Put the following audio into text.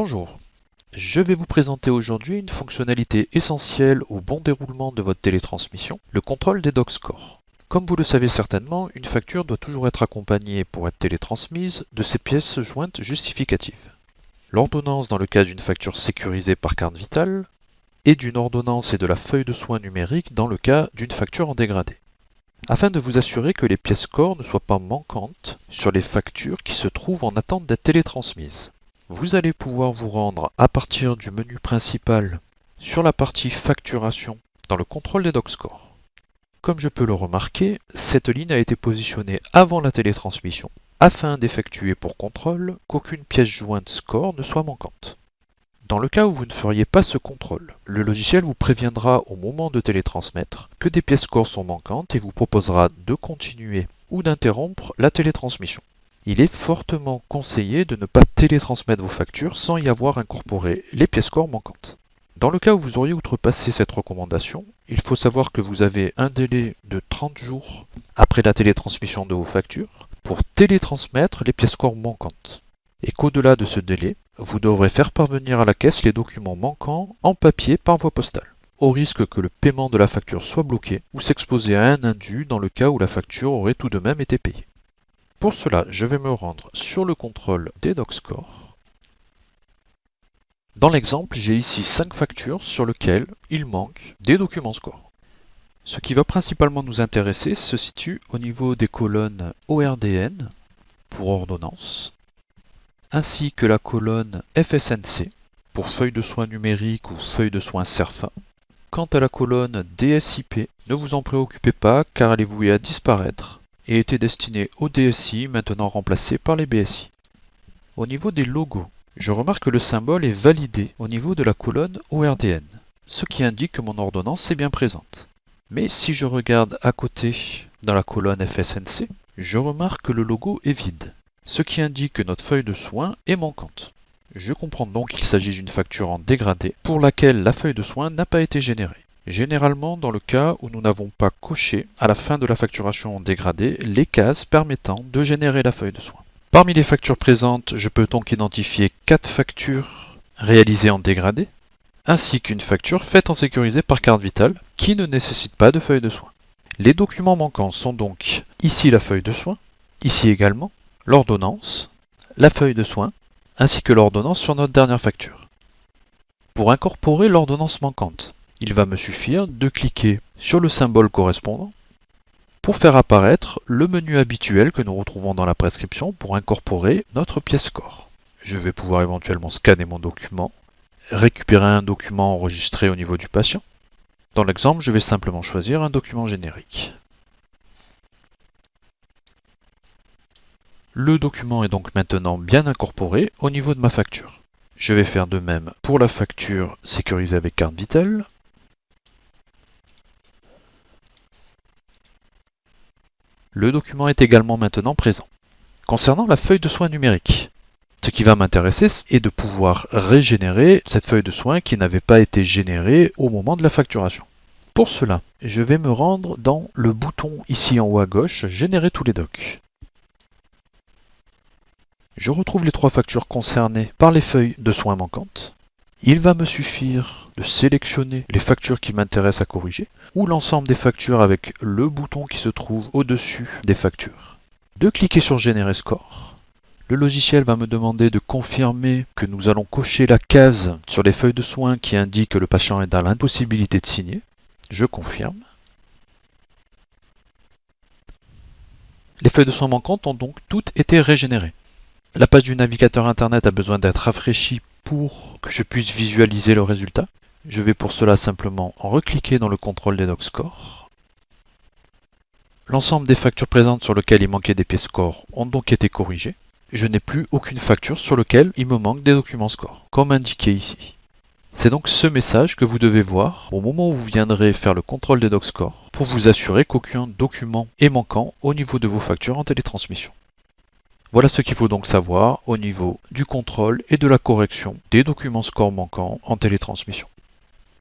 Bonjour, je vais vous présenter aujourd'hui une fonctionnalité essentielle au bon déroulement de votre télétransmission, le contrôle des doc scores. Comme vous le savez certainement, une facture doit toujours être accompagnée pour être télétransmise de ses pièces jointes justificatives. L'ordonnance dans le cas d'une facture sécurisée par carte vitale et d'une ordonnance et de la feuille de soins numérique dans le cas d'une facture en dégradé. Afin de vous assurer que les pièces scores ne soient pas manquantes sur les factures qui se trouvent en attente d'être télétransmises. Vous allez pouvoir vous rendre à partir du menu principal sur la partie facturation dans le contrôle des doc scores. Comme je peux le remarquer, cette ligne a été positionnée avant la télétransmission afin d'effectuer pour contrôle qu'aucune pièce jointe score ne soit manquante. Dans le cas où vous ne feriez pas ce contrôle, le logiciel vous préviendra au moment de télétransmettre que des pièces score sont manquantes et vous proposera de continuer ou d'interrompre la télétransmission. Il est fortement conseillé de ne pas télétransmettre vos factures sans y avoir incorporé les pièces score manquantes. Dans le cas où vous auriez outrepassé cette recommandation, il faut savoir que vous avez un délai de 30 jours après la télétransmission de vos factures pour télétransmettre les pièces score manquantes. Et qu'au-delà de ce délai, vous devrez faire parvenir à la caisse les documents manquants en papier par voie postale, au risque que le paiement de la facture soit bloqué ou s'exposer à un indu dans le cas où la facture aurait tout de même été payée. Pour cela, je vais me rendre sur le contrôle des doc scores. Dans l'exemple, j'ai ici 5 factures sur lesquelles il manque des documents scores. Ce qui va principalement nous intéresser se situe au niveau des colonnes ORDN pour ordonnance, ainsi que la colonne FSNC pour feuille de soins numérique ou feuille de soins CERFA. Quant à la colonne DSIP, ne vous en préoccupez pas car elle est vouée à disparaître et était destinée aux DSI maintenant remplacés par les BSI. Au niveau des logos, je remarque que le symbole est validé au niveau de la colonne ORDN, ce qui indique que mon ordonnance est bien présente. Mais si je regarde à côté dans la colonne FSNC, je remarque que le logo est vide, ce qui indique que notre feuille de soins est manquante. Je comprends donc qu'il s'agit d'une facture en dégradé pour laquelle la feuille de soins n'a pas été générée. Généralement dans le cas où nous n'avons pas coché à la fin de la facturation en dégradé les cases permettant de générer la feuille de soins. Parmi les factures présentes, je peux donc identifier 4 factures réalisées en dégradé, ainsi qu'une facture faite en sécurisé par carte vitale qui ne nécessite pas de feuille de soins. Les documents manquants sont donc ici la feuille de soins, ici également l'ordonnance, la feuille de soins, ainsi que l'ordonnance sur notre dernière facture. Pour incorporer l'ordonnance manquante, il va me suffire de cliquer sur le symbole correspondant pour faire apparaître le menu habituel que nous retrouvons dans la prescription pour incorporer notre pièce score. Je vais pouvoir éventuellement scanner mon document, récupérer un document enregistré au niveau du patient. Dans l'exemple, je vais simplement choisir un document générique. Le document est donc maintenant bien incorporé au niveau de ma facture. Je vais faire de même pour la facture sécurisée avec carte vitale. Le document est également maintenant présent. Concernant la feuille de soins numérique, ce qui va m'intéresser est de pouvoir régénérer cette feuille de soins qui n'avait pas été générée au moment de la facturation. Pour cela, je vais me rendre dans le bouton ici en haut à gauche, Générer tous les docs. Je retrouve les 3 factures concernées par les feuilles de soins manquantes. Il va me suffire de sélectionner les factures qui m'intéressent à corriger, ou l'ensemble des factures avec le bouton qui se trouve au-dessus des factures. De cliquer sur Générer score. Le logiciel va me demander de confirmer que nous allons cocher la case sur les feuilles de soins qui indique que le patient est dans l'impossibilité de signer. Je confirme. Les feuilles de soins manquantes ont donc toutes été régénérées. La page du navigateur internet a besoin d'être rafraîchie pour que je puisse visualiser le résultat. Je vais pour cela simplement recliquer dans le contrôle des doc scores. L'ensemble des factures présentes sur lesquelles il manquait des pièces score ont donc été corrigées. Je n'ai plus aucune facture sur laquelle il me manque des documents score, comme indiqué ici. C'est donc ce message que vous devez voir au moment où vous viendrez faire le contrôle des doc scores pour vous assurer qu'aucun document est manquant au niveau de vos factures en télétransmission. Voilà ce qu'il faut donc savoir au niveau du contrôle et de la correction des documents score manquants en télétransmission.